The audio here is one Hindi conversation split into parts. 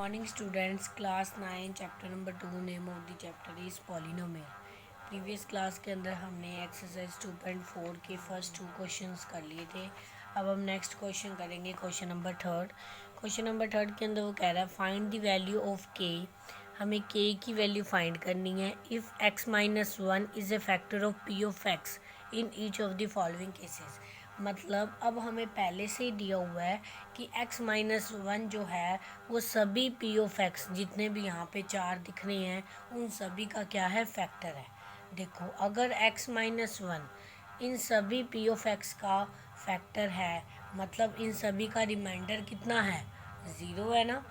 morning students, class 9 chapter number 2 name of the chapter is polynomial। Previous class के अंदर हमने एक्सरसाइज 2.4 के फर्स्ट 2 क्वेश्चंस कर लिए थे। अब हम नेक्स्ट क्वेश्चन करेंगे क्वेश्चन नंबर थर्ड के अंदर वो कह रहा है फाइंड द वैल्यू ऑफ के। हमें के की वैल्यू फाइंड करनी है if x minus 1 is a factor of p of x in each of the following cases. मतलब अब हमें पहले से ही दिया हुआ है कि x माइनस 1 जो है वो सभी p ऑफ x जितने भी यहाँ पे चार दिख रहे हैं उन सभी का क्या है, फैक्टर है। देखो अगर x माइनस 1 इन सभी p ऑफ x का फैक्टर है, मतलब इन सभी का रिमाइंडर कितना है, ज़ीरो है ना।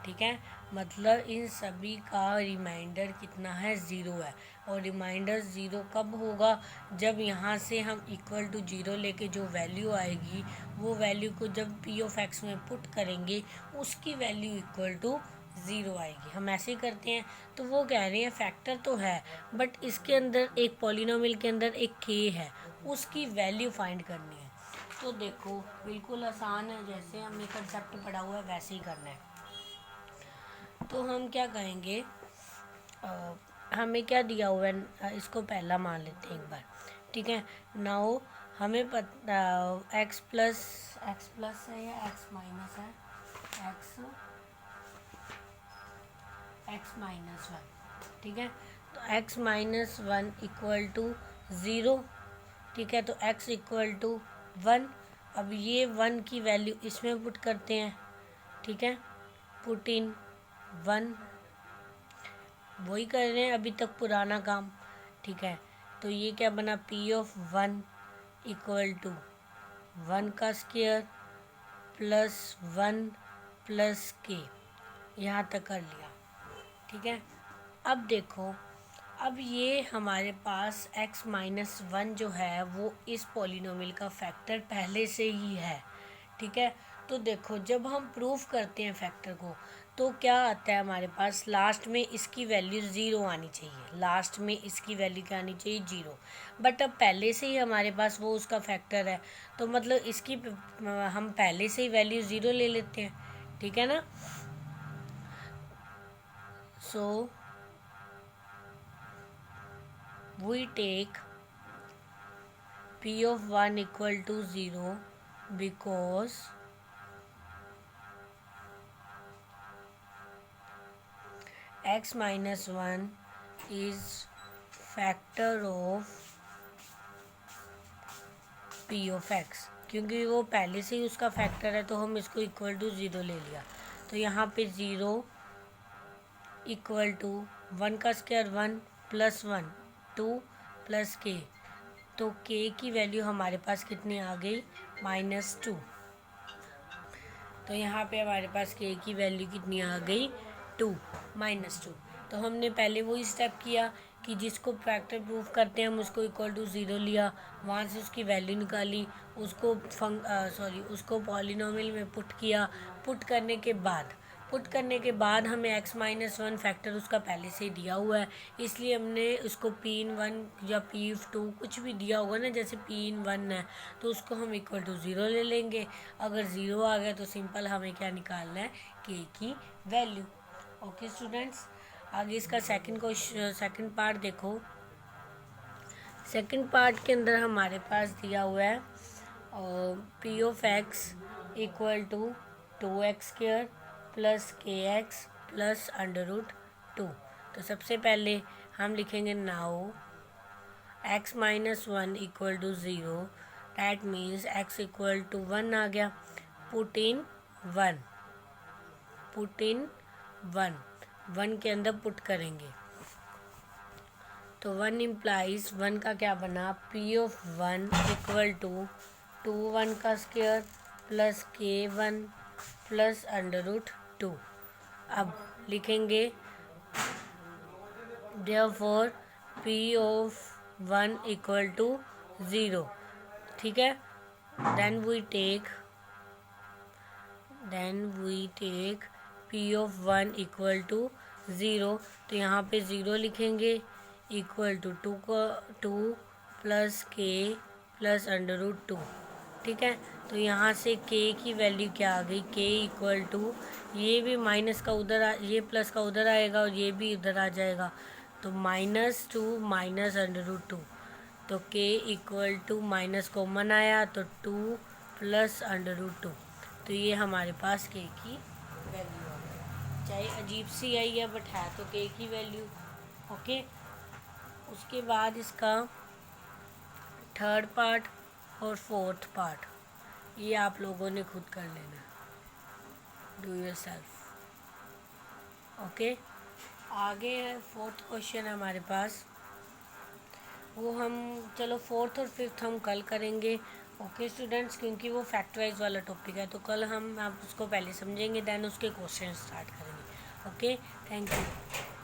ठीक है, मतलब इन सभी का रिमाइंडर कितना है, ज़ीरो है। और रिमाइंडर ज़ीरो कब होगा, जब यहाँ से हम इक्वल टू ज़ीरो लेके जो वैल्यू आएगी वो वैल्यू को जब पी ऑफ एक्स में पुट करेंगे उसकी वैल्यू इक्वल टू ज़ीरो आएगी। हम ऐसे ही करते हैं। तो वो कह रहे हैं फैक्टर तो है बट इसके अंदर एक पॉलिनोमियल के अंदर एक के है, उसकी वैल्यू फाइंड करनी है। तो देखो बिल्कुल आसान है, जैसे हमने कंसेप्ट पढ़ा हुआ है वैसे ही करना है। तो हम क्या कहेंगे, हमें क्या दिया हुआ है इसको पहला मान लेते हैं एक बार। ठीक है, नाउ हमें पता एक्स प्लस है या एक्स माइनस है, एक्स माइनस 1। ठीक है, तो X minus 1 equal to zero. ठीक है, तो एक्स इक्वल टू 1। अब ये 1 की वैल्यू इसमें पुट करते हैं। ठीक है, पुट इन 1, वही कर रहे हैं अभी तक पुराना काम। ठीक है, तो ये क्या बना, पी ऑफ 1 इक्वल टू 1 का स्क्वायर प्लस 1 प्लस के, यहाँ तक कर लिया। ठीक है, अब देखो अब ये हमारे पास x माइनस 1 जो है वो इस पॉलिनोमियल का फैक्टर पहले से ही है। ठीक है, तो देखो जब हम प्रूफ करते हैं फैक्टर को तो क्या आता है हमारे पास, लास्ट में इसकी वैल्यू ज़ीरो आनी चाहिए, लास्ट में इसकी वैल्यू क्या आनी चाहिए, ज़ीरो। बट अब पहले से ही हमारे पास वो उसका फैक्टर है तो मतलब इसकी हम पहले से ही वैल्यू ज़ीरो ले लेते हैं। ठीक है ना, सो we take p of 1 equal to 0 because x minus 1 is factor of p of x। क्योंकि वो पहले से ही उसका फैक्टर है तो हम इसको इक्वल टू ज़ीरो ले लिया। तो यहाँ पे 0 इक्वल टू 1 का स्क्वायर 1 प्लस 1 2 प्लस के, तो k की वैल्यू हमारे पास कितनी आ गई, -2। तो यहाँ पे हमारे पास k की वैल्यू कितनी आ गई, -2। तो हमने पहले वही स्टेप किया कि जिसको फैक्टर प्रूफ करते हैं हम उसको इक्वल टू ज़ीरो लिया, वहाँ से उसकी वैल्यू निकाली, उसको पॉलिनोमियल में पुट किया। पुट करने के बाद हमें x माइनस 1 फैक्टर उसका पहले से दिया हुआ है, इसलिए हमने उसको p(1) या p(2) कुछ भी दिया होगा ना, जैसे p(1) है तो उसको हम इक्वल टू ज़ीरो ले लेंगे। अगर ज़ीरो आ गया तो सिंपल हमें क्या निकालना है, k की वैल्यू। ओके स्टूडेंट्स, आगे इसका सेकंड पार्ट देखो। सेकंड पार्ट के अंदर हमारे पास दिया हुआ है p of x equal to 2x² plus kx plus √2। तो सबसे पहले हम लिखेंगे now x minus 1 equal to 0, that means x equal to 1 आ गया। पुट इन 1 के अंदर पुट करेंगे तो 1 इम्प्लाइज 1 का क्या बना, p ऑफ 1 इक्वल टू 1 का स्क्वायर प्लस k1 प्लस √2। अब लिखेंगे therefore p of 1 equal to 0। ठीक है, then we take p of 1 equal to 0। तो यहाँ पे 0 लिखेंगे equal to 2 plus k plus √2। ठीक है। तो यहाँ से k की वैल्यू क्या आ गई, k इक्वल टू, ये भी माइनस का उधर ये प्लस का उधर आएगा और ये भी उधर आ जाएगा, तो -2 माइनस √2, तो k equal to minus common आया तो 2 प्लस √2, तो ये हमारे पास k की वैल्यू आ गई। चाहे अजीब सी आई है बट है तो k की वैल्यू। ओके, उसके बाद इसका थर्ड पार्ट और फोर्थ पार्ट ये आप लोगों ने खुद कर लेना, डू योर सेल्फ। ओके, आगे है फोर्थ क्वेश्चन हमारे पास, वो हम चलो फोर्थ और फिफ्थ हम कल करेंगे। ओके स्टूडेंट्स, क्योंकि वो फैक्ट वाइज वाला टॉपिक है तो कल हम आप उसको पहले समझेंगे, देन उसके क्वेश्चन स्टार्ट करेंगे। Okay, thank you.